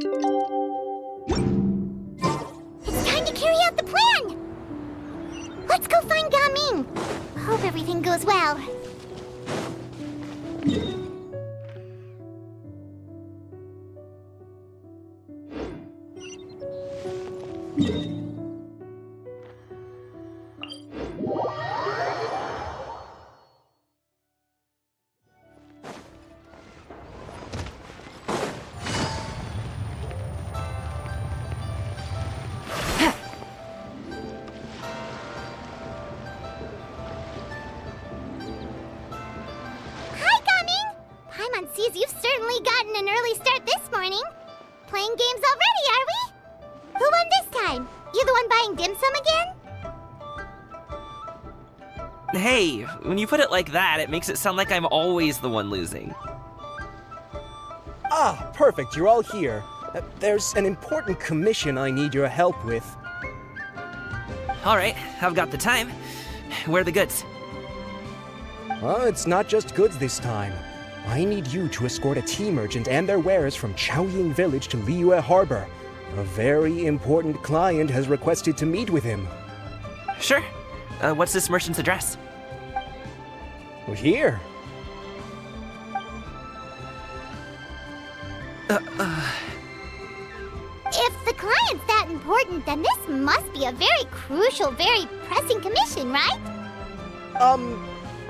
It's time to carry out the plan! Let's go find Gaming. Hope everything goes well. Sees you've certainly gotten an early start this morning. Playing games already, are we? Who won this time? You the one buying dim sum again? Hey, when you put it like that, it makes it sound like I'm always the one losing. Ah, perfect, you're all here. There's an important commission I need your help with. Alright, I've got the time. Where are the goods? It's not just goods this time. I need you to escort a tea merchant and their wares from Chaoying Village to Liyue Harbor. A very important client has requested to meet with him. Sure. What's this merchant's address? Here. If the client's that important, then this must be a very crucial, very pressing commission, right?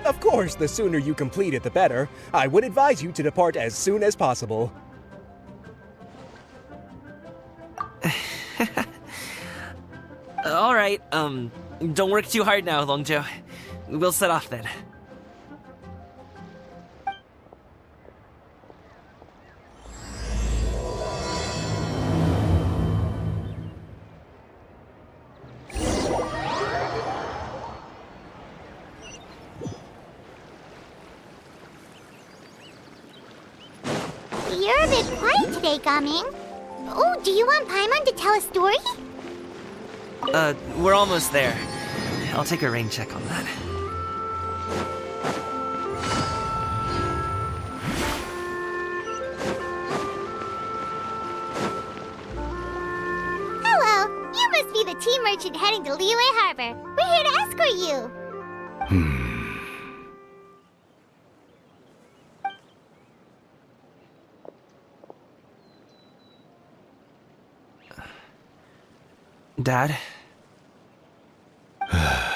Of course, the sooner you complete it, the better. I would advise you to depart as soon as possible. Alright, don't work too hard now, Longjo. We'll set off then. You're a bit quiet today, Gaming. Oh, do you want Paimon to tell a story? We're almost there. I'll take a rain check on that. Hello, you must be the tea merchant heading to Liyue Harbor. We're here to escort you. Dad? Oh,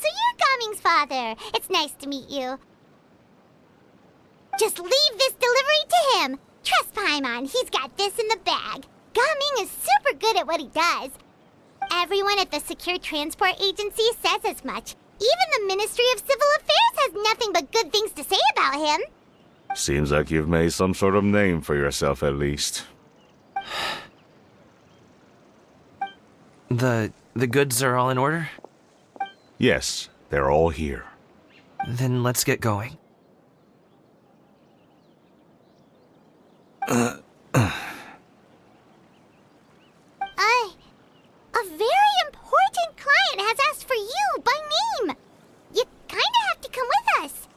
so you're Gaming's father. It's nice to meet you. Just leave this delivery to him. Trust Paimon, he's got this in the bag. Gaming is super good at what he does. Everyone at the Secure Transport Agency says as much. Even the Ministry of Civil Affairs has nothing but good things to say about him. Seems like you've made some sort of name for yourself at least. The goods are all in order? Yes, they're all here. Then let's get going. A very important client has asked for you by name. You kinda have to come with us.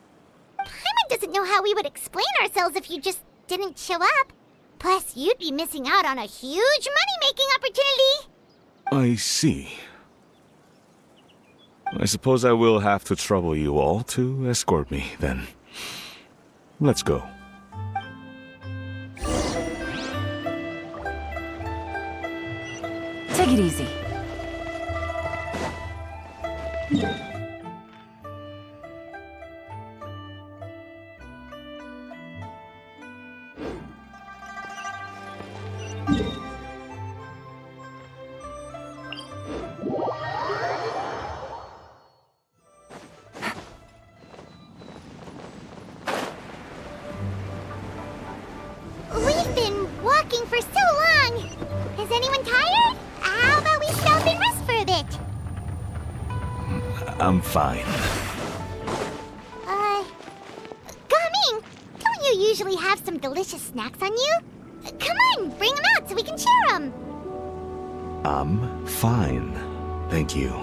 Paimon doesn't know how we would explain ourselves if you just didn't show up. Plus, you'd be missing out on a huge money-making opportunity. I see. I suppose I will have to trouble you all to escort me, then. Let's go. Take it easy. We've been walking for so long. Is anyone tired? How about we stop and rest for a bit? I'm fine. Gaming, don't you usually have some delicious snacks on you? Come on, bring them out so we can share them. I'm fine. Thank you.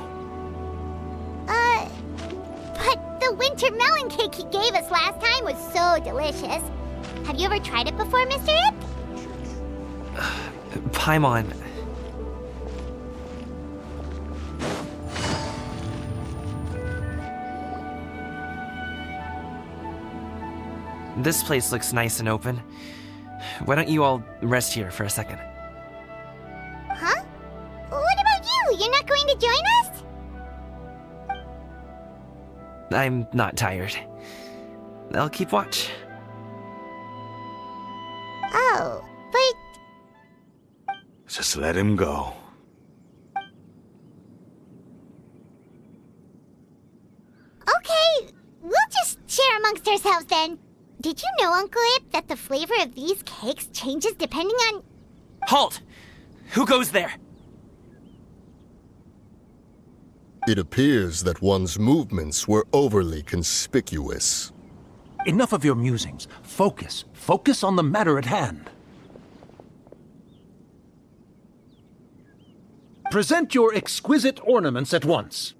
But the winter melon cake he gave us last time was so delicious. Have you ever tried it before, Mr. Ip? Paimon. This place looks nice and open. Why don't you all rest here for a second? Huh? What about you? You're not going to join us? I'm not tired. I'll keep watch. Oh, but Just let him go. okay, we'll just share amongst ourselves then. Did you know, Uncle Ip, that the flavor of these cakes changes depending on... Halt! Who goes there? It appears that one's movements were overly conspicuous. Enough of your musings. Focus. Focus on the matter at hand. Present your exquisite ornaments at once.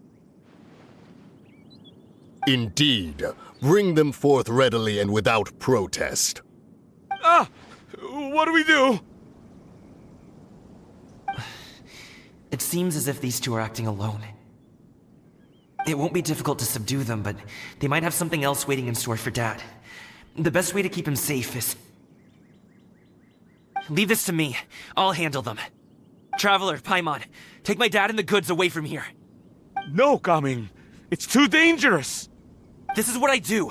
Indeed, bring them forth readily and without protest. Ah! What do we do? It seems as if these two are acting alone. It won't be difficult to subdue them, but they might have something else waiting in store for Dad. The best way to keep him safe is... Leave this to me. I'll handle them. Traveler, Paimon, take my dad and the goods away from here. No, Gaming. It's too dangerous. This is what I do.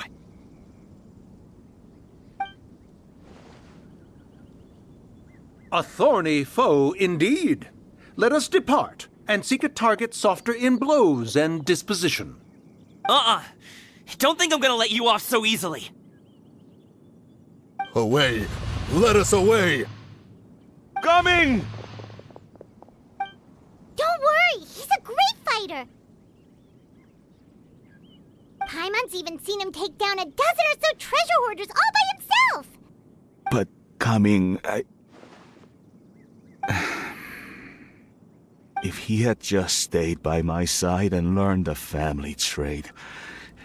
A thorny foe indeed. Let us depart and seek a target softer in blows and disposition. Don't think I'm gonna let you off so easily. Away! Let us away! Coming! Don't worry, he's a great fighter. Paimon's even seen him take down a dozen or so treasure hoarders all by himself. But, Gaming, If he had just stayed by my side and learned the family trade,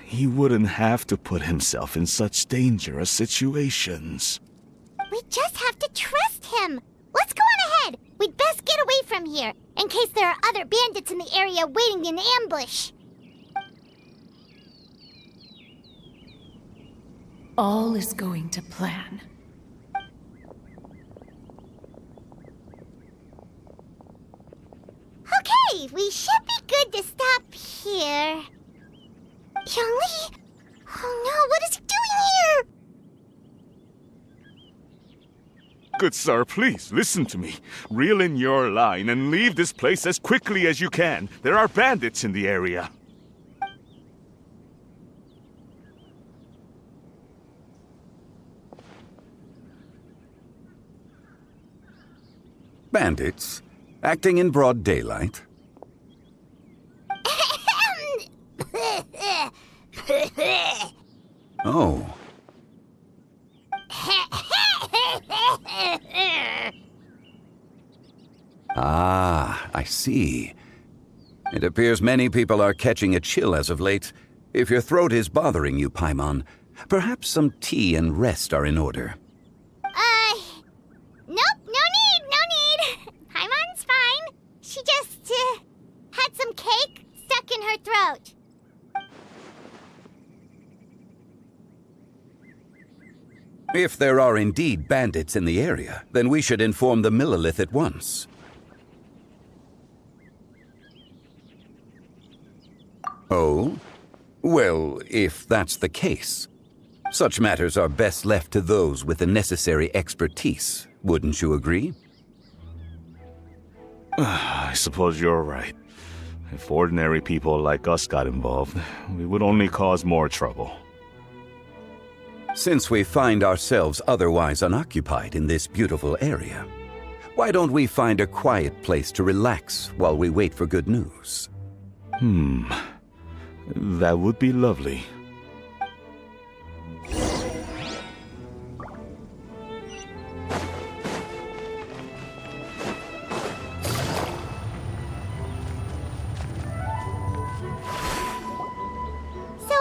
he wouldn't have to put himself in such dangerous situations. We just have to trust him. Let's go on ahead. We'd best get away from here, in case there are other bandits in the area waiting in ambush. All is going to plan. Okay, we should be good to stop here. Youngli? Oh no, what is he doing here? Good sir, please, listen to me. Reel in your line and leave this place as quickly as you can. There are bandits in the area. Bandits? Acting in broad daylight? Oh. Ah, I see. It appears many people are catching a chill as of late. If your throat is bothering you, Paimon, perhaps some tea and rest are in order. Nope, no need. Paimon's fine. She just, had some cake stuck in her throat. If there are indeed bandits in the area, then we should inform the Millelith at once. Oh? Well, if that's the case, such matters are best left to those with the necessary expertise, wouldn't you agree? I suppose you're right. If ordinary people like us got involved, we would only cause more trouble. Since we find ourselves otherwise unoccupied in this beautiful area, why don't we find a quiet place to relax while we wait for good news? That would be lovely. So,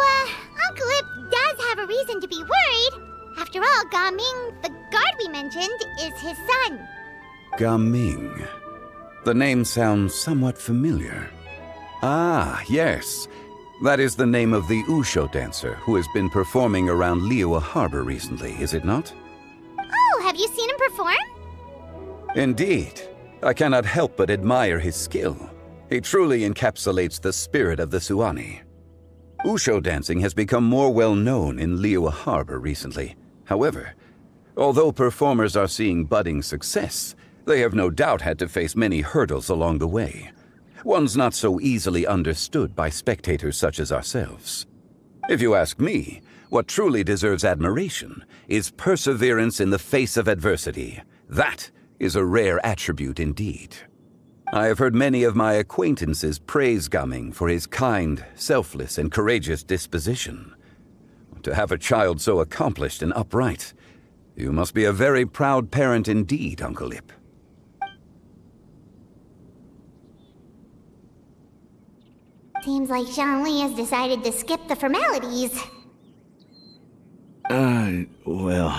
Uncle Ip does have a reason to be worried. After all, Gaming, the guard we mentioned, is his son. Gaming. The name sounds somewhat familiar. Ah, yes. That is the name of the Usho dancer who has been performing around Liyue Harbor recently, is it not? Oh, have you seen him perform? Indeed. I cannot help but admire his skill. He truly encapsulates the spirit of the Suani. Usho dancing has become more well known in Liyue Harbor recently. However, although performers are seeing budding success, they have no doubt had to face many hurdles along the way. Ones not so easily understood by spectators such as ourselves. If you ask me, what truly deserves admiration is perseverance in the face of adversity. That is a rare attribute indeed. I have heard many of my acquaintances praise Gaming for his kind, selfless, and courageous disposition. To have a child so accomplished and upright, you must be a very proud parent indeed, Uncle Ip. Seems like Zhongli has decided to skip the formalities. Well,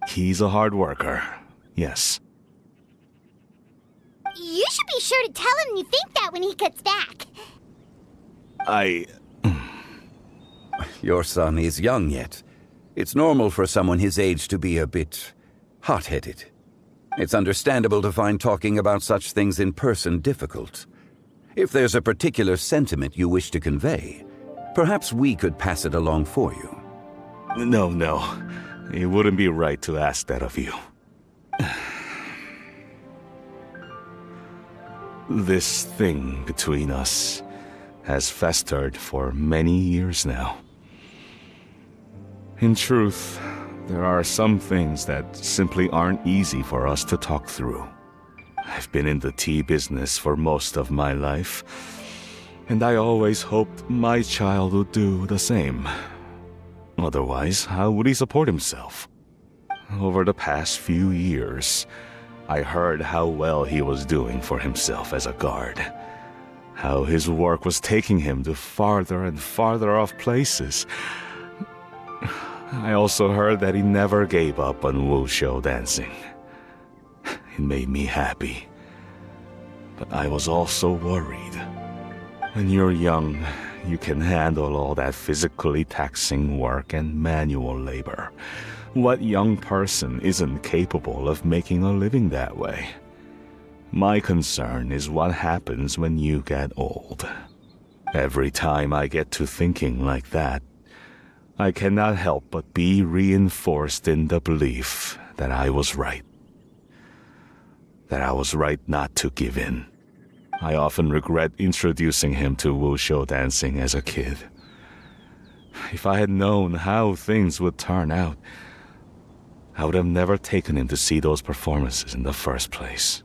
he's a hard worker. Yes. You should be sure to tell him you think that when he gets back. Your son is young yet. It's normal for someone his age to be a bit hot-headed. It's understandable to find talking about such things in person difficult. If there's a particular sentiment you wish to convey, perhaps we could pass it along for you. No. It wouldn't be right to ask that of you. This thing between us has festered for many years now. In truth, there are some things that simply aren't easy for us to talk through. I've been in the tea business for most of my life, and I always hoped my child would do the same. Otherwise, how would he support himself? Over the past few years, I heard how well he was doing for himself as a guard. How his work was taking him to farther and farther off places. I also heard that he never gave up on wushou dancing. It made me happy. But I was also worried. When you're young, you can handle all that physically taxing work and manual labor. What young person isn't capable of making a living that way? My concern is what happens when you get old. Every time I get to thinking like that, I cannot help but be reinforced in the belief that I was right. That I was right not to give in. I often regret introducing him to wushou dancing as a kid. If I had known how things would turn out, I would have never taken him to see those performances in the first place.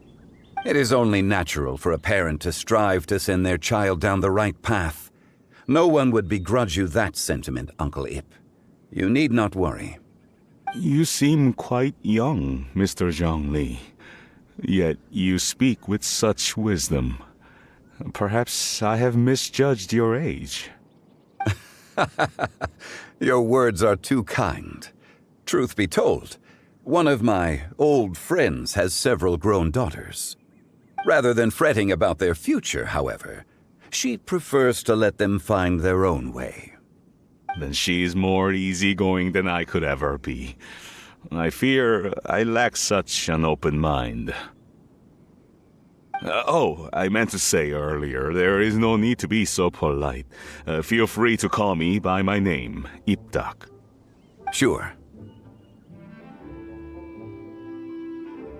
It is only natural for a parent to strive to send their child down the right path. No one would begrudge you that sentiment, Uncle Ip. You need not worry. You seem quite young, Mr. Zhongli. Yet you speak with such wisdom. Perhaps I have misjudged your age. Your words are too kind. Truth be told, one of my old friends has several grown daughters. Rather than fretting about their future, however, she prefers to let them find their own way. Then she's more easygoing than I could ever be. I fear I lack such an open mind. I meant to say earlier, there is no need to be so polite. Feel free to call me by my name, Ipdak. Sure.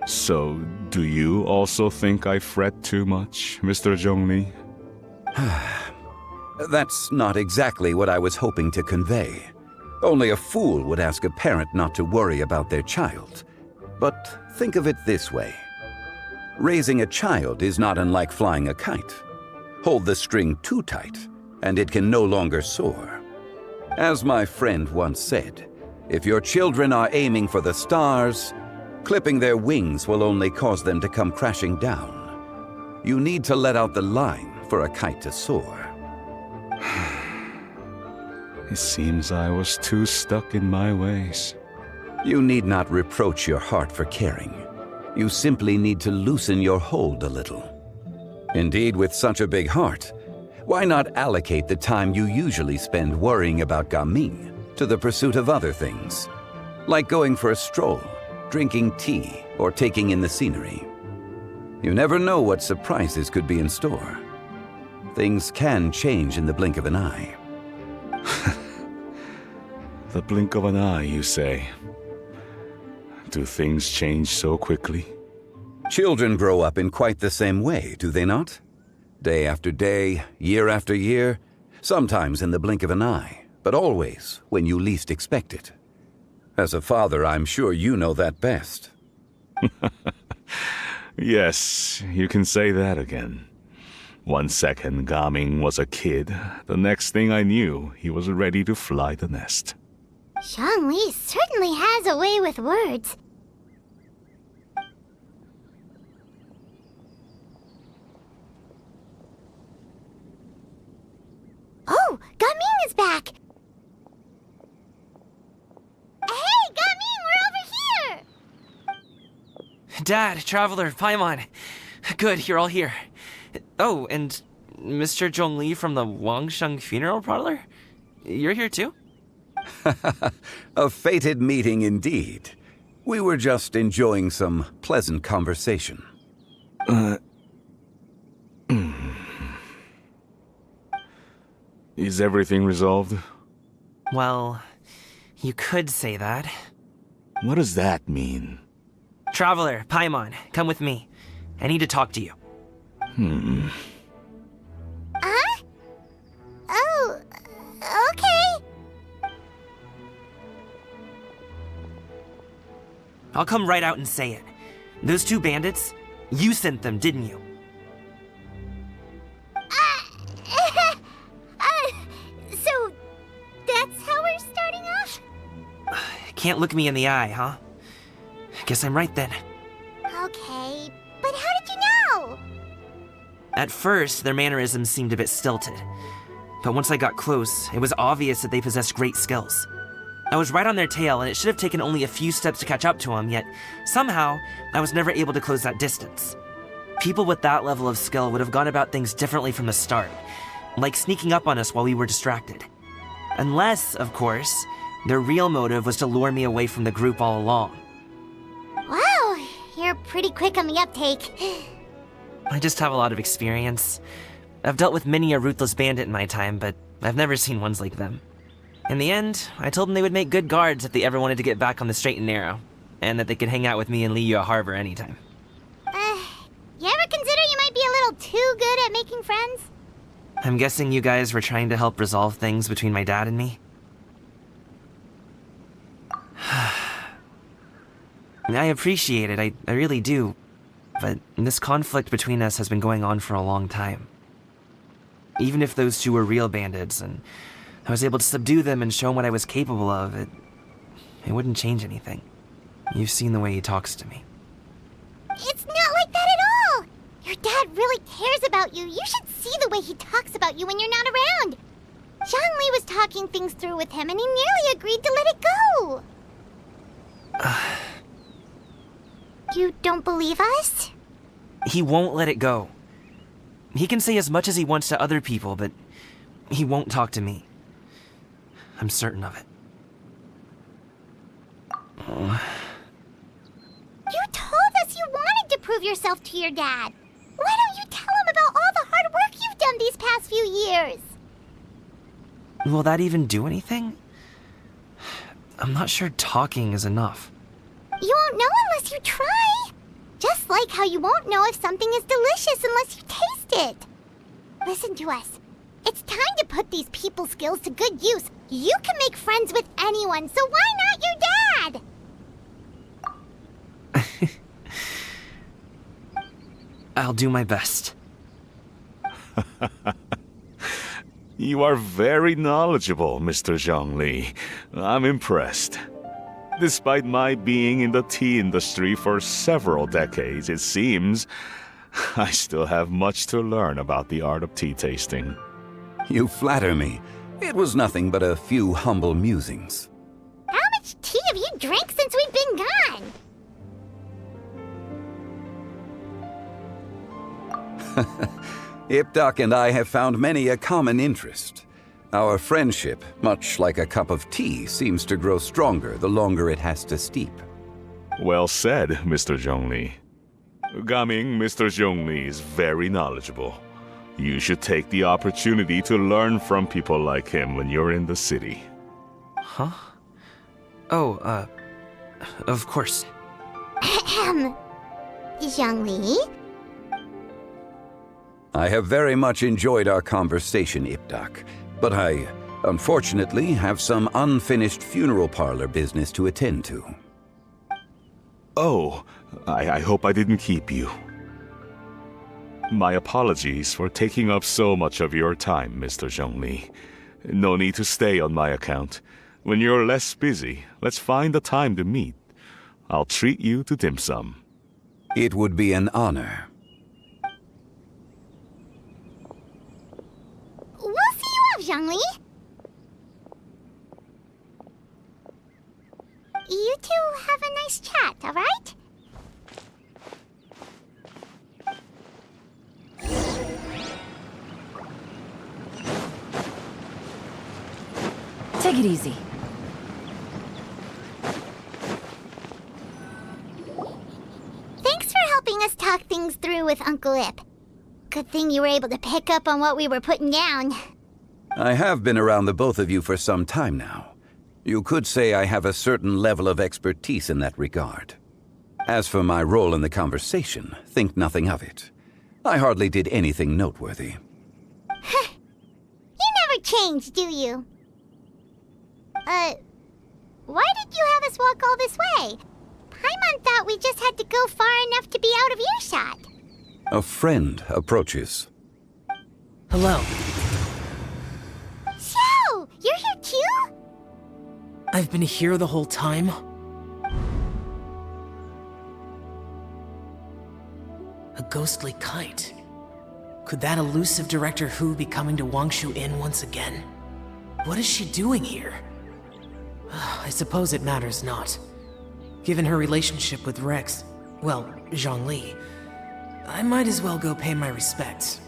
So, do you also think I fret too much, Mr. Zhongli? That's not exactly what I was hoping to convey. Only a fool would ask a parent not to worry about their child. But think of it this way. Raising a child is not unlike flying a kite. Hold the string too tight, and it can no longer soar. As my friend once said, if your children are aiming for the stars, clipping their wings will only cause them to come crashing down. You need to let out the line for a kite to soar. It seems I was too stuck in my ways. You need not reproach your heart for caring. You simply need to loosen your hold a little. Indeed, with such a big heart, why not allocate the time you usually spend worrying about Gaming to the pursuit of other things, like going for a stroll, drinking tea, or taking in the scenery? You never know what surprises could be in store. Things can change in the blink of an eye. The blink of an eye, you say? Do things change so quickly? Children grow up in quite the same way, do they not? Day after day, year after year, sometimes in the blink of an eye, but always when you least expect it. As a father, I'm sure you know that best. Yes, you can say that again. 1 second Gaming was a kid, the next thing I knew, he was ready to fly the nest. Zhongli certainly has a way with words. Oh, Gaming is back! Hey, Gaming, we're over here! Dad, Traveler, Paimon. Good, you're all here. Oh, and Mr. Zhongli from the Wangsheng Funeral Parlor? You're here too? A fated meeting indeed. We were just enjoying some pleasant conversation. Is everything resolved? Well, you could say that. What does that mean? Traveler, Paimon, come with me. I need to talk to you. Huh? Oh, okay. I'll come right out and say it. Those two bandits, you sent them, didn't you? So, that's how we're starting off? Can't look me in the eye, huh? Guess I'm right then. Okay, but how did you know? At first, their mannerisms seemed a bit stilted. But once I got close, it was obvious that they possessed great skills. I was right on their tail, and it should have taken only a few steps to catch up to them, yet somehow, I was never able to close that distance. People with that level of skill would have gone about things differently from the start, like sneaking up on us while we were distracted. Unless, of course, their real motive was to lure me away from the group all along. Wow, you're pretty quick on the uptake. I just have a lot of experience. I've dealt with many a ruthless bandit in my time, but I've never seen ones like them. In the end, I told them they would make good guards if they ever wanted to get back on the straight and narrow, and that they could hang out with me in Liyue Harbor anytime. You ever consider you might be a little too good at making friends? I'm guessing you guys were trying to help resolve things between my dad and me? I appreciate it, I really do. But this conflict between us has been going on for a long time. Even if those two were real bandits, and I was able to subdue them and show them what I was capable of, it wouldn't change anything. You've seen the way he talks to me. It's not like that at all! Your dad really cares about you. You should see the way he talks about you when you're not around. Zhongli was talking things through with him, and he nearly agreed to let it go. You don't believe us? He won't let it go. He can say as much as he wants to other people, but he won't talk to me. I'm certain of it. You told us you wanted to prove yourself to your dad. Why don't you tell him about all the hard work you've done these past few years? Will that even do anything? I'm not sure talking is enough. You won't know unless you try. Just like how you won't know if something is delicious unless you taste it. Listen to us. It's time to put these people skills to good use. You can make friends with anyone, so why not your dad? I'll do my best. You are very knowledgeable, Mr. Zhongli. I'm impressed. Despite my being in the tea industry for several decades, it seems I still have much to learn about the art of tea tasting. You flatter me, It was nothing but a few humble musings. How much tea have you drank since we've been gone? Ipdak and I have found many a common interest. Our friendship, much like a cup of tea, seems to grow stronger the longer it has to steep. Well said, Mr. Zhongli. Gaming, Mr. Zhongli is very knowledgeable. You should take the opportunity to learn from people like him when you're in the city. Huh? Oh, of course. Ahem. Zhongli? I have very much enjoyed our conversation, Ipdak, but I, unfortunately, have some unfinished funeral parlor business to attend to. Oh, I hope I didn't keep you. My apologies for taking up so much of your time, Mr. Zhongli. No need to stay on my account. When you're less busy, let's find a time to meet. I'll treat you to dim sum. It would be an honor. We'll see you off, Zhongli. You two have a nice chat, all right? Take it easy. Thanks for helping us talk things through with Uncle Ip. Good thing you were able to pick up on what we were putting down. I have been around the both of you for some time now. You could say I have a certain level of expertise in that regard. As for my role in the conversation, think nothing of it. I hardly did anything noteworthy. You never change, do you? Why did you have us walk all this way? Paimon thought we just had to go far enough to be out of earshot. A friend approaches. Hello. So, you're here too? I've been here the whole time? A ghostly kite. Could that elusive Director Hu be coming to Wangshu Inn once again? What is she doing here? I suppose it matters not. Given her relationship with Rex, well, Zhongli, I might as well go pay my respects.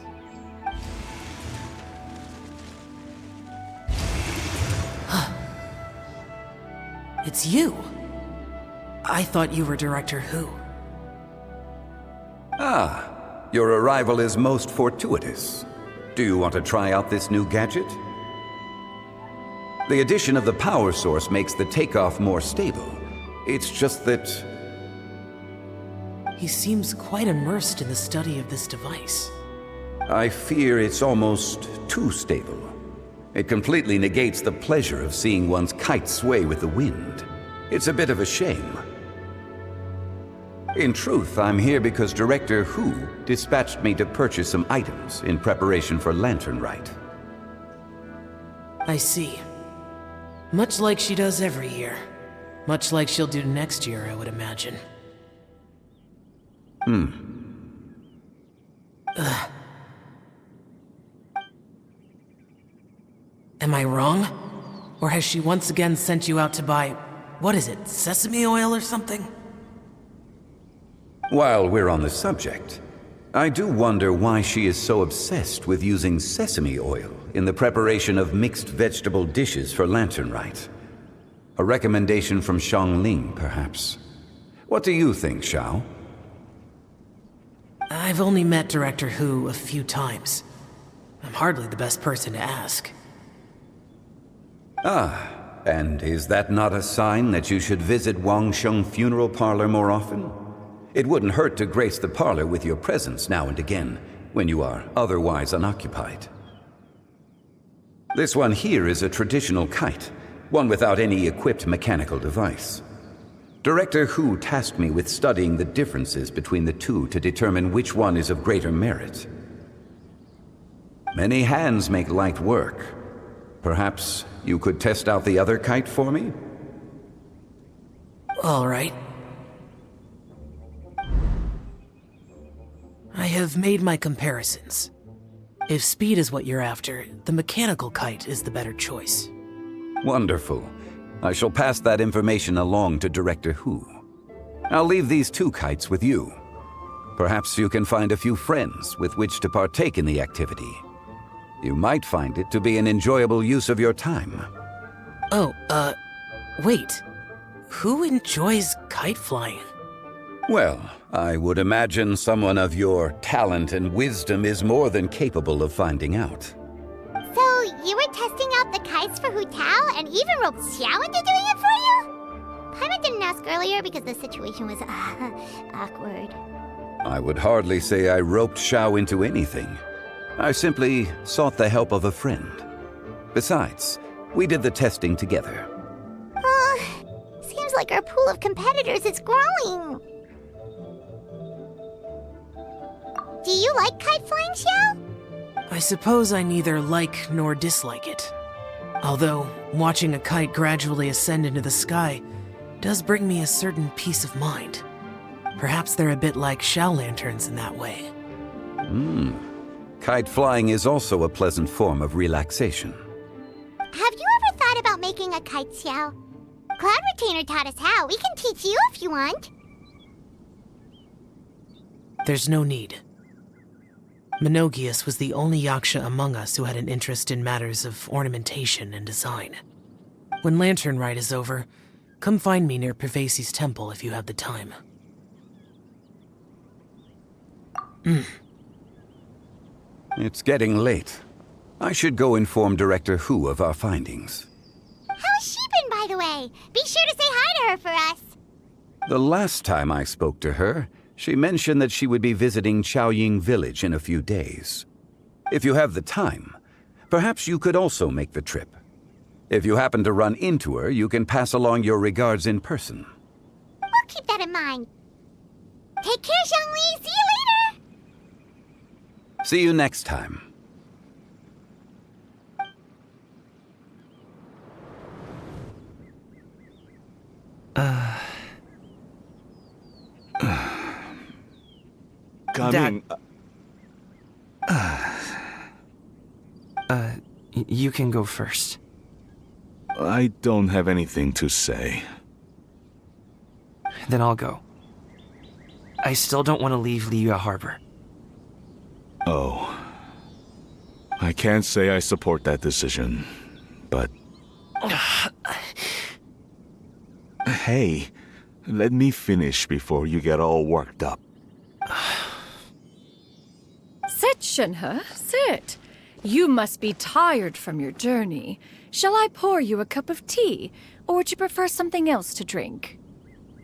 It's you! I thought you were Director Hu. Ah, your arrival is most fortuitous. Do you want to try out this new gadget? The addition of the power source makes the takeoff more stable. It's just that... He seems quite immersed in the study of this device. I fear it's almost too stable. It completely negates the pleasure of seeing one's kite sway with the wind. It's a bit of a shame. In truth, I'm here because Director Hu dispatched me to purchase some items in preparation for Lantern Rite. I see. Much like she does every year. Much like she'll do next year, I would imagine. Am I wrong? Or has she once again sent you out to buy, what is it, sesame oil or something? While we're on the subject, I do wonder why she is so obsessed with using sesame oil in the preparation of mixed vegetable dishes for Lantern Rite. A recommendation from Xiangling, perhaps. What do you think, Xiao? I've only met Director Hu a few times. I'm hardly the best person to ask. Ah, and is that not a sign that you should visit Wangsheng Funeral Parlor more often? It wouldn't hurt to grace the parlor with your presence now and again, when you are otherwise unoccupied. This one here is a traditional kite, one without any equipped mechanical device. Director Hu tasked me with studying the differences between the two to determine which one is of greater merit. Many hands make light work. Perhaps you could test out the other kite for me? All right. I have made my comparisons. If speed is what you're after, the mechanical kite is the better choice. Wonderful. I shall pass that information along to Director Hu. I'll leave these 2 kites with you. Perhaps you can find a few friends with which to partake in the activity. You might find it to be an enjoyable use of your time. Oh, wait. Who enjoys kite flying? Well, I would imagine someone of your talent and wisdom is more than capable of finding out. So, you were testing out the kites for Hu Tao and even roped Xiao into doing it for you? Paimon didn't ask earlier because the situation was awkward. I would hardly say I roped Xiao into anything. I simply sought the help of a friend. Besides, we did the testing together. Seems like our pool of competitors is growing. Do you like kite flying, Xiao? I suppose I neither like nor dislike it. Although, watching a kite gradually ascend into the sky does bring me a certain peace of mind. Perhaps they're a bit like Xiao lanterns in that way. Kite flying is also a pleasant form of relaxation. Have you ever thought about making a kite, Xiao? Cloud Retainer taught us how. We can teach you if you want. There's no need. Menogias was the only Yaksha among us who had an interest in matters of ornamentation and design. When Lantern Rite is over, come find me near Pervasi's temple if you have the time. It's getting late. I should go inform Director Hu of our findings. How's she been, by the way? Be sure to say hi to her for us. The last time I spoke to her, she mentioned that she would be visiting Chaoying Village in a few days. If you have the time, perhaps you could also make the trip. If you happen to run into her, you can pass along your regards in person. We'll keep that in mind. Take care, Zhongli. See you later. See you next time. Coming. You can go first. I don't have anything to say. Then I'll go. I still don't want to leave Liyue Harbor. Oh. I can't say I support that decision, but... Hey, let me finish before you get all worked up. Sit, Shenhe, sit. You must be tired from your journey. Shall I pour you a cup of tea, or would you prefer something else to drink?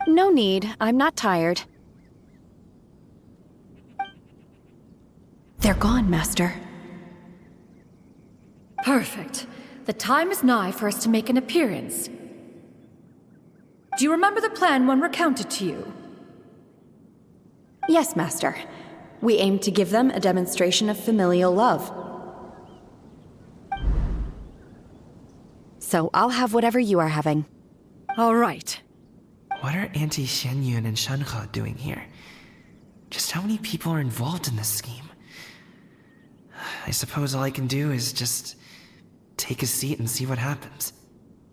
No need. I'm not tired. They're gone, Master. Perfect. The time is nigh for us to make an appearance. Do you remember the plan when recounted to you? Yes, Master. We aim to give them a demonstration of familial love. So I'll have whatever you are having. All right. What are Auntie Xianyun and Shenhe doing here? Just how many people are involved in this scheme? I suppose all I can do is just take a seat and see what happens.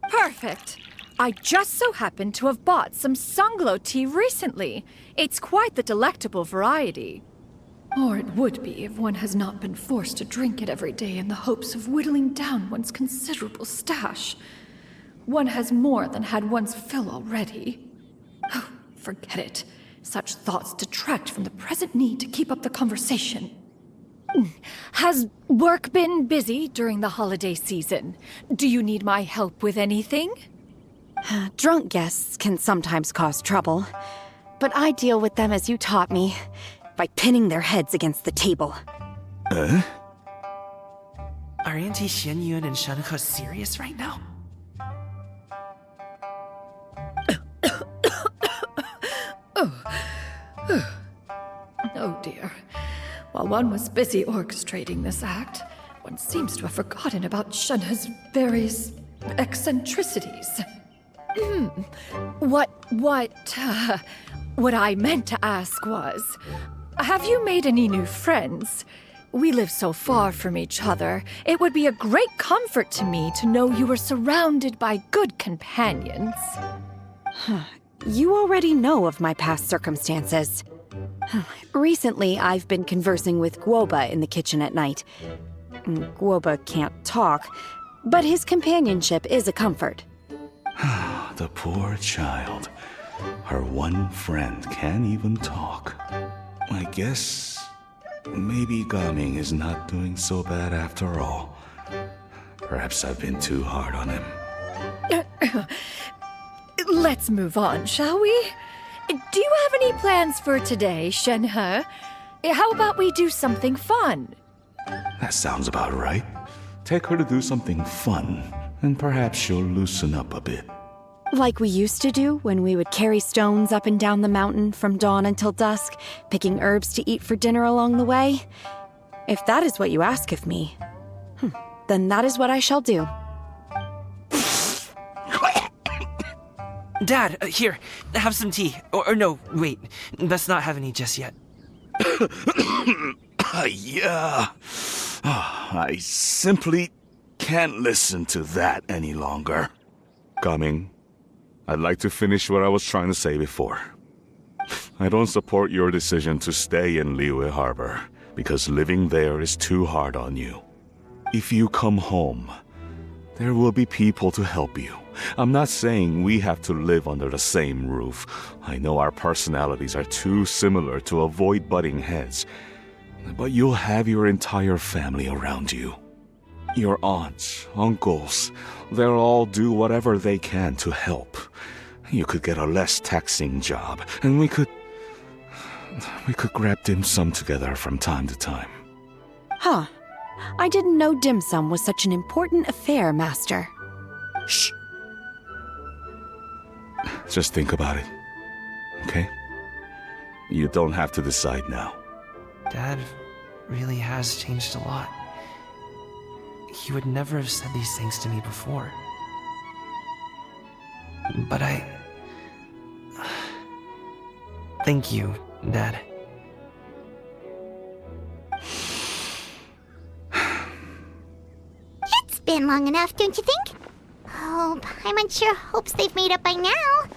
Perfect. I just so happen to have bought some Sunglow tea recently. It's quite the delectable variety. Or it would be if one has not been forced to drink it every day in the hopes of whittling down one's considerable stash. One has more than had one's fill already. Oh, forget it. Such thoughts detract from the present need to keep up the conversation. Has work been busy during the holiday season? Do you need my help with anything? Drunk guests can sometimes cause trouble, but I deal with them as you taught me, by pinning their heads against the table. Are Auntie Xianyun and Shenhe serious right now? Oh dear. While one was busy orchestrating this act, one seems to have forgotten about Shenhe's various eccentricities. What I meant to ask was, have you made any new friends? We live so far from each other. It would be a great comfort to me to know you were surrounded by good companions. You already know of my past circumstances. Recently, I've been conversing with Guoba in the kitchen at night. Guoba can't talk, but his companionship is a comfort. The poor child. Her one friend can't even talk. I guess maybe Gaming is not doing so bad after all. Perhaps I've been too hard on him. Let's move on, shall we? Do you have any plans for today, Shenhe? How about we do something fun? That sounds about right. Take her to do something fun, and perhaps she'll loosen up a bit. Like we used to do when we would carry stones up and down the mountain from dawn until dusk, picking herbs to eat for dinner along the way. If that is what you ask of me, then that is what I shall do. Dad, here, have some tea. Or no, wait, let's not have any just yet. Yeah. I simply can't listen to that any longer. Coming. I'd like to finish what I was trying to say before. I don't support your decision to stay in Liyue Harbor, because living there is too hard on you. If you come home, there will be people to help you. I'm not saying we have to live under the same roof. I know our personalities are too similar to avoid butting heads. But you'll have your entire family around you. Your aunts, uncles, they'll all do whatever they can to help. You could get a less taxing job, and we could grab dim sum together from time to time. Huh. I didn't know dim sum was such an important affair, Master. Shh. Just think about it, okay? You don't have to decide now. Dad really has changed a lot. He would never have said these things to me before. But thank you, Dad. It's been long enough, don't you think? Oh, Paimon sure hopes they've made up by now.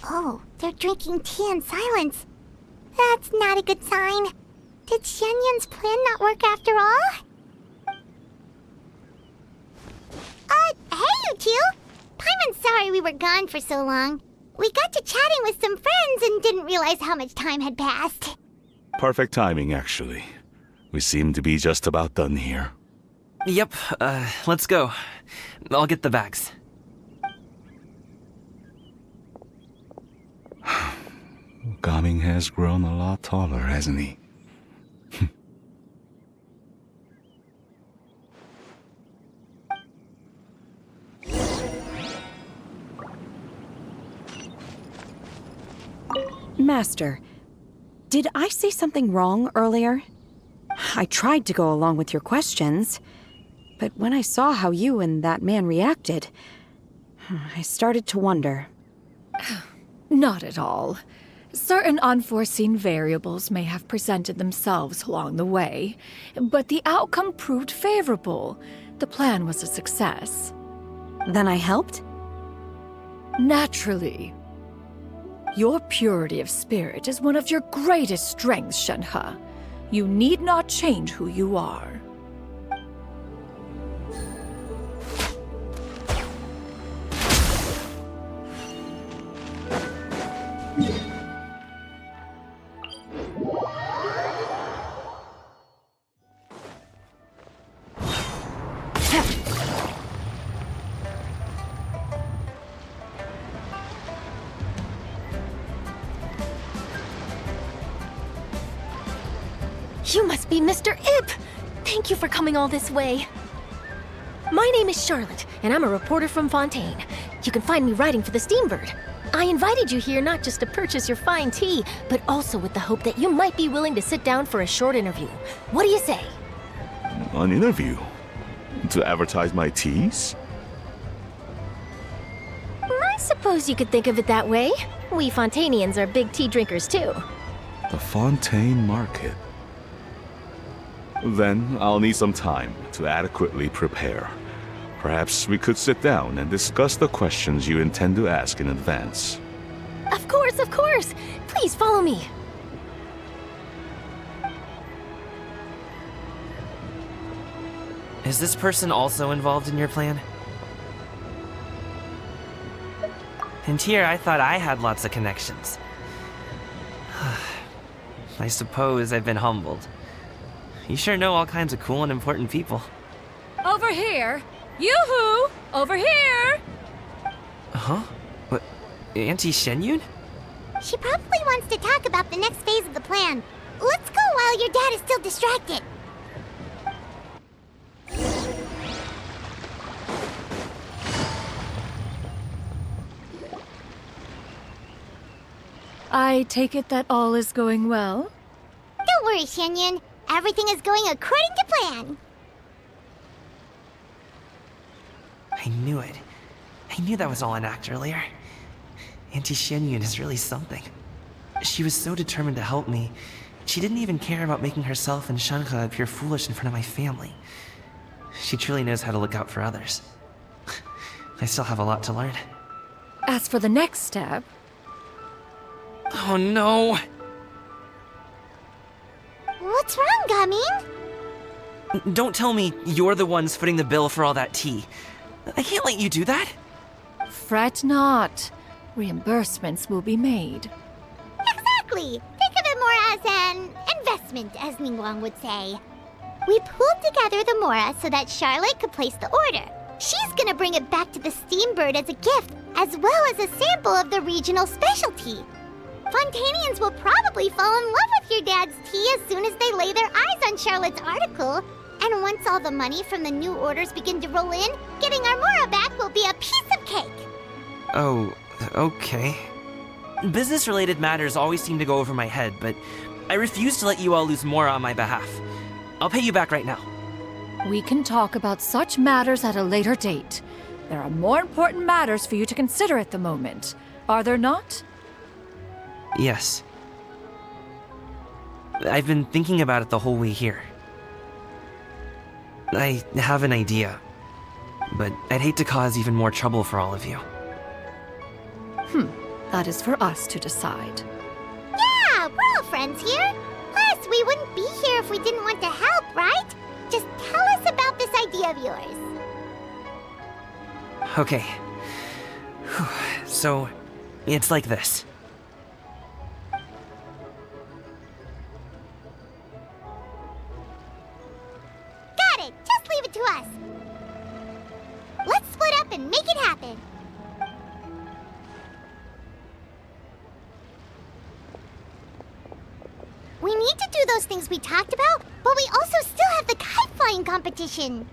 Oh, they're drinking tea in silence. That's not a good sign. Did Xianyun's plan not work after all? Hey you two! Paimon's sorry we were gone for so long. We got to chatting with some friends and didn't realize how much time had passed. Perfect timing, actually. We seem to be just about done here. Yep, let's go. I'll get the bags. Gaming has grown a lot taller, hasn't he? Master, did I say something wrong earlier? I tried to go along with your questions, but when I saw how you and that man reacted, I started to wonder. Not at all. Certain unforeseen variables may have presented themselves along the way, but the outcome proved favorable. The plan was a success. Then I helped? Naturally. Your purity of spirit is one of your greatest strengths, Shenhe. You need not change who you are. You must be Mr. Ip! Thank you for coming all this way. My name is Charlotte, and I'm a reporter from Fontaine. You can find me writing for the Steambird. I invited you here not just to purchase your fine tea, but also with the hope that you might be willing to sit down for a short interview. What do you say? An interview? To advertise my teas? I suppose you could think of it that way. We Fontainians are big tea drinkers, too. The Fontaine Market. Then I'll need some time to adequately prepare. Perhaps we could sit down and discuss the questions you intend to ask in advance. Of course, of course! Please follow me. Is this person also involved in your plan? And here I thought I had lots of connections. I suppose I've been humbled. You sure know all kinds of cool and important people. Over here! Yoo-hoo! Over here! Huh? What? Auntie Shenyun? She probably wants to talk about the next phase of the plan. Let's go while your dad is still distracted. I take it that all is going well? Don't worry, Shenyun. Everything is going according to plan. I knew it. I knew that was all an act earlier. Auntie Shenyun is really something. She was so determined to help me. She didn't even care about making herself and Shanka appear foolish in front of my family. She truly knows how to look out for others. I still have a lot to learn. As for the next step... Oh no! What's wrong, Gamin? Don't tell me you're the ones footing the bill for all that tea. I can't let you do that. Fret not. Reimbursements will be made. Exactly! Think of it more as an investment, as Ningguang would say. We pooled together the Mora so that Charlotte could place the order. She's gonna bring it back to the Steambird as a gift, as well as a sample of the regional specialty. Fontanians will probably fall in love with your dad's tea as soon as they lay their eyes on Charlotte's article. And once all the money from the new orders begin to roll in, getting our Mora back will be a piece of cake. Oh, okay. Business-related matters always seem to go over my head, but I refuse to let you all lose Mora on my behalf. I'll pay you back right now. We can talk about such matters at a later date. There are more important matters for you to consider at the moment, are there not? Yes. I've been thinking about it the whole way here. I have an idea, but I'd hate to cause even more trouble for all of you. That is for us to decide. Yeah, we're all friends here. Plus, we wouldn't be here if we didn't want to help, right? Just tell us about this idea of yours. Okay. So, it's like this. Got it! Just leave it to us. Let's split up and make it happen. We need to do those things we talked about, but we also still have the kite flying competition.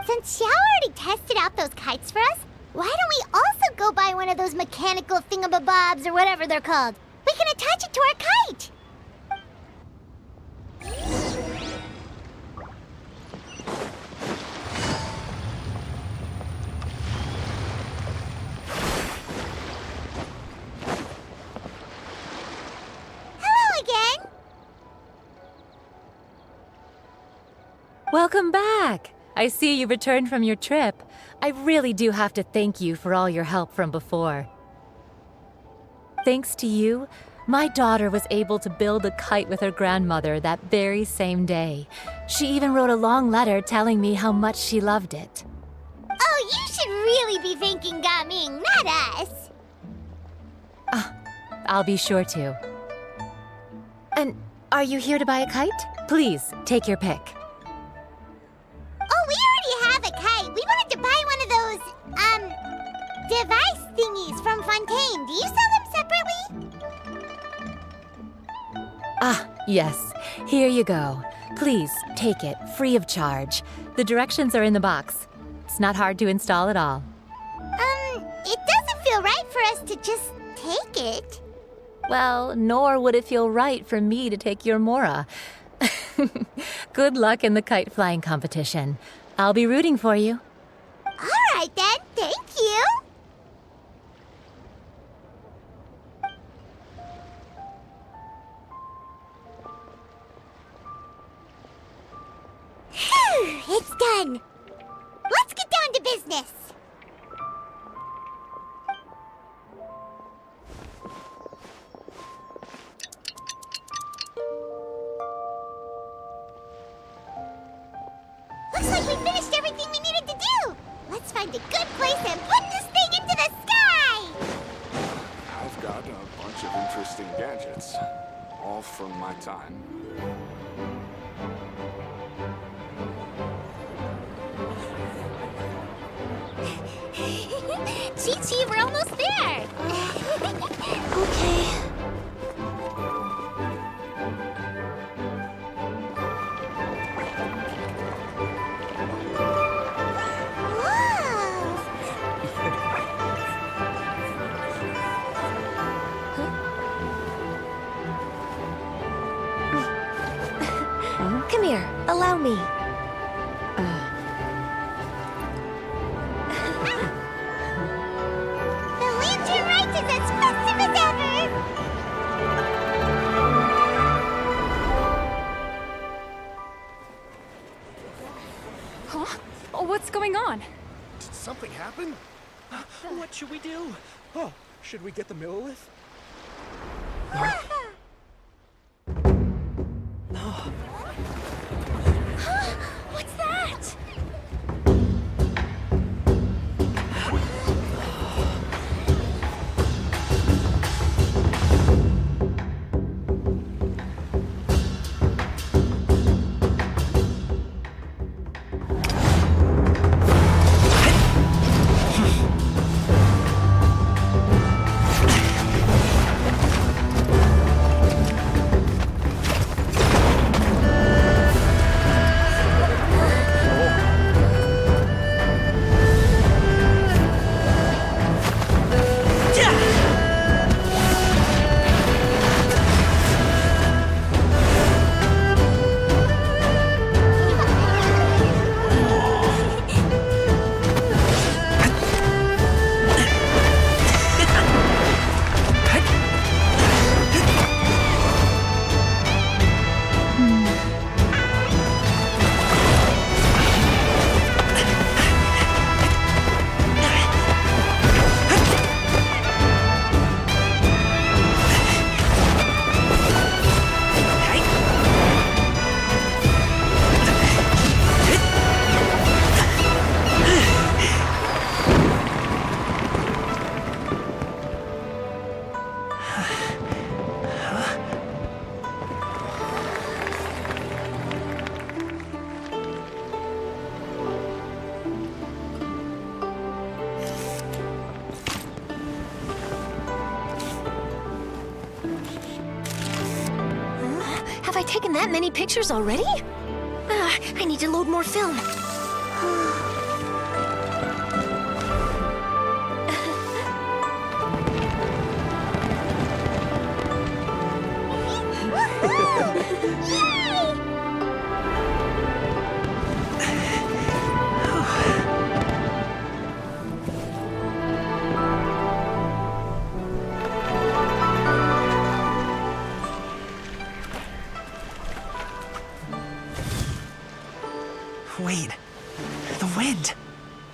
Since Xiao already tested out those kites for us, why don't we also go buy one of those mechanical thingamabobs or whatever they're called? We can attach it to our kite. Hello again. Welcome back! I see you returned from your trip. I really do have to thank you for all your help from before. Thanks to you, my daughter was able to build a kite with her grandmother that very same day. She even wrote a long letter telling me how much she loved it. Oh, you should really be thanking Gaming, not us. I'll be sure to. And are you here to buy a kite? Please, take your pick. Oh, we already have a kite. We wanted to buy one of those, device thingies from Fontaine. Do you sell them separately? Yes. Here you go. Please, take it, free of charge. The directions are in the box. It's not hard to install at all. It doesn't feel right for us to just take it. Well, nor would it feel right for me to take your Mora. Good luck in the kite flying competition. I'll be rooting for you. All right then, thank you. done. Let's get down to business. Looks like we finished everything we needed to do. Let's find a good place and put this thing into the sky. I've got a bunch of interesting gadgets, all from my time. Chi-Chi, we're almost there. Okay. Come here, allow me. The Lantern Rite is as festive as ever! Huh? Oh, what's going on? Did something happen? What should we do? Oh, should we get the Millilith? What's that? Have I taken that many pictures already? I need to load more film. Wait, the wind.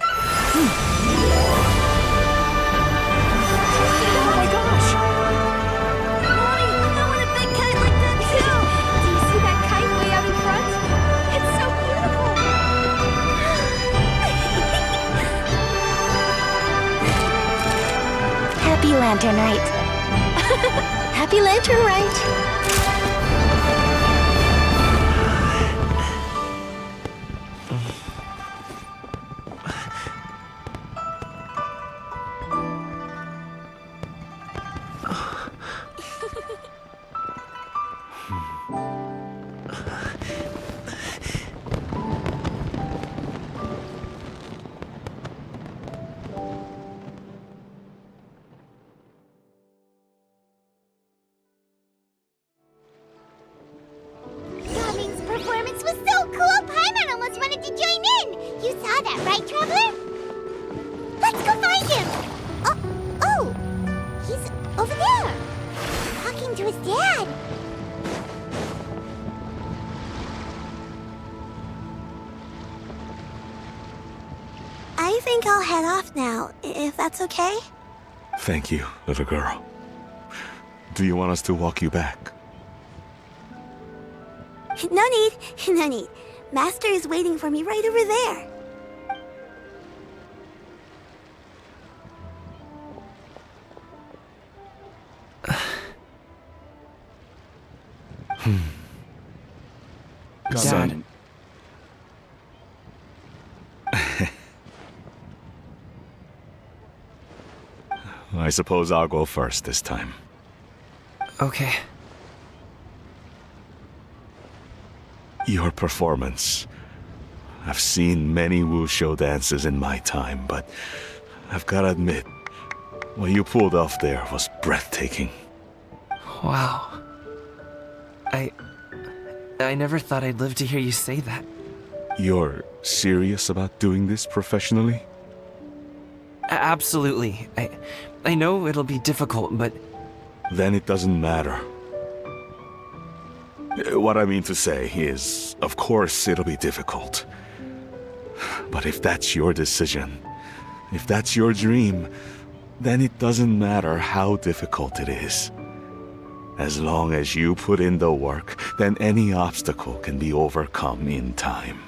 Oh my gosh! Mommy, I want a big kite like that too! Do you see that kite way out in front? It's so beautiful! Happy Lantern Rite. Happy Lantern Rite. Gaming's performance was so cool, Paimon almost wanted to join in! You saw that, right, Traveler? Let's go find him! Oh! He's over there! Talking to his dad! think I'll head off now, if that's okay? Thank you, little girl. Do you want us to walk you back? No need, no need. Master is waiting for me right over there. Dad. I suppose I'll go first this time. Okay. Your performance. I've seen many wushou dances in my time, but I've gotta admit, what you pulled off there was breathtaking. Wow. I never thought I'd live to hear you say that. You're serious about doing this professionally? Absolutely. I know it'll be difficult, but... Then it doesn't matter. What I mean to say is, of course it'll be difficult. But if that's your decision, if that's your dream, then it doesn't matter how difficult it is. As long as you put in the work, then any obstacle can be overcome in time.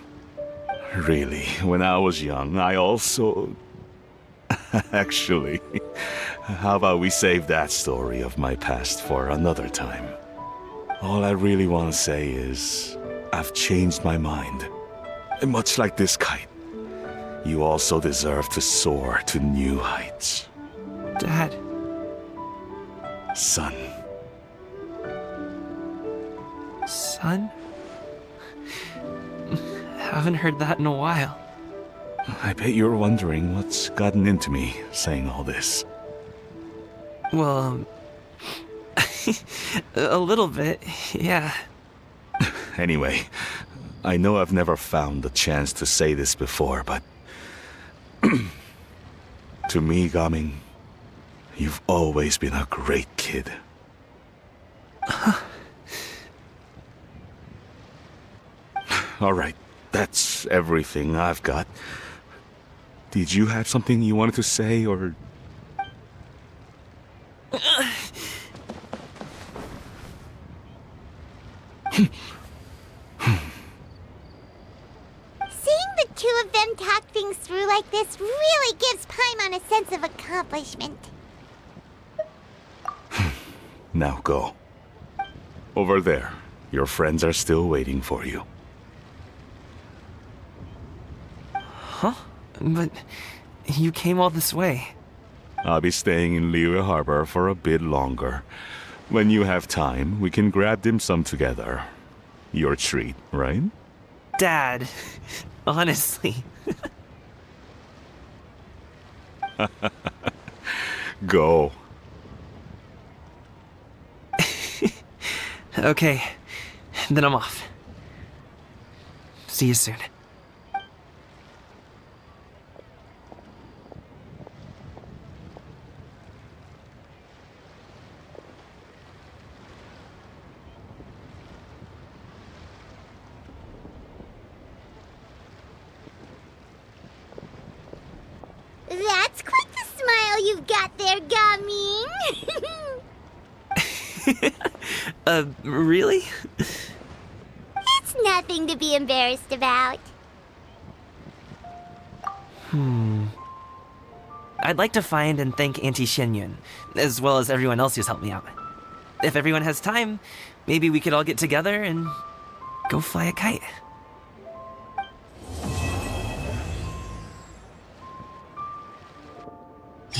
Really, when I was young, I also... Actually, how about we save that story of my past for another time? All I really want to say is, I've changed my mind. And much like this kite, you also deserve to soar to new heights. Dad. Son. Son? Haven't heard that in a while. I bet you're wondering what's gotten into me saying all this. Well, a little bit, yeah. Anyway, I know I've never found the chance to say this before, but... to me, Gaming, you've always been a great kid. Alright, that's everything I've got. Did you have something you wanted to say, or... Seeing the two of them talk things through like this really gives Paimon a sense of accomplishment. Now go. Over there. Your friends are still waiting for you. Huh? But you came all this way. I'll be staying in Liyue Harbor for a bit longer. When you have time, we can grab dim sum together. Your treat, right? Dad, honestly. Go. Okay, then I'm off. See you soon. That's quite the smile you've got there, Gaming. Really? It's nothing to be embarrassed about. I'd like to find and thank Auntie Xianyun, as well as everyone else who's helped me out. If everyone has time, maybe we could all get together and go fly a kite.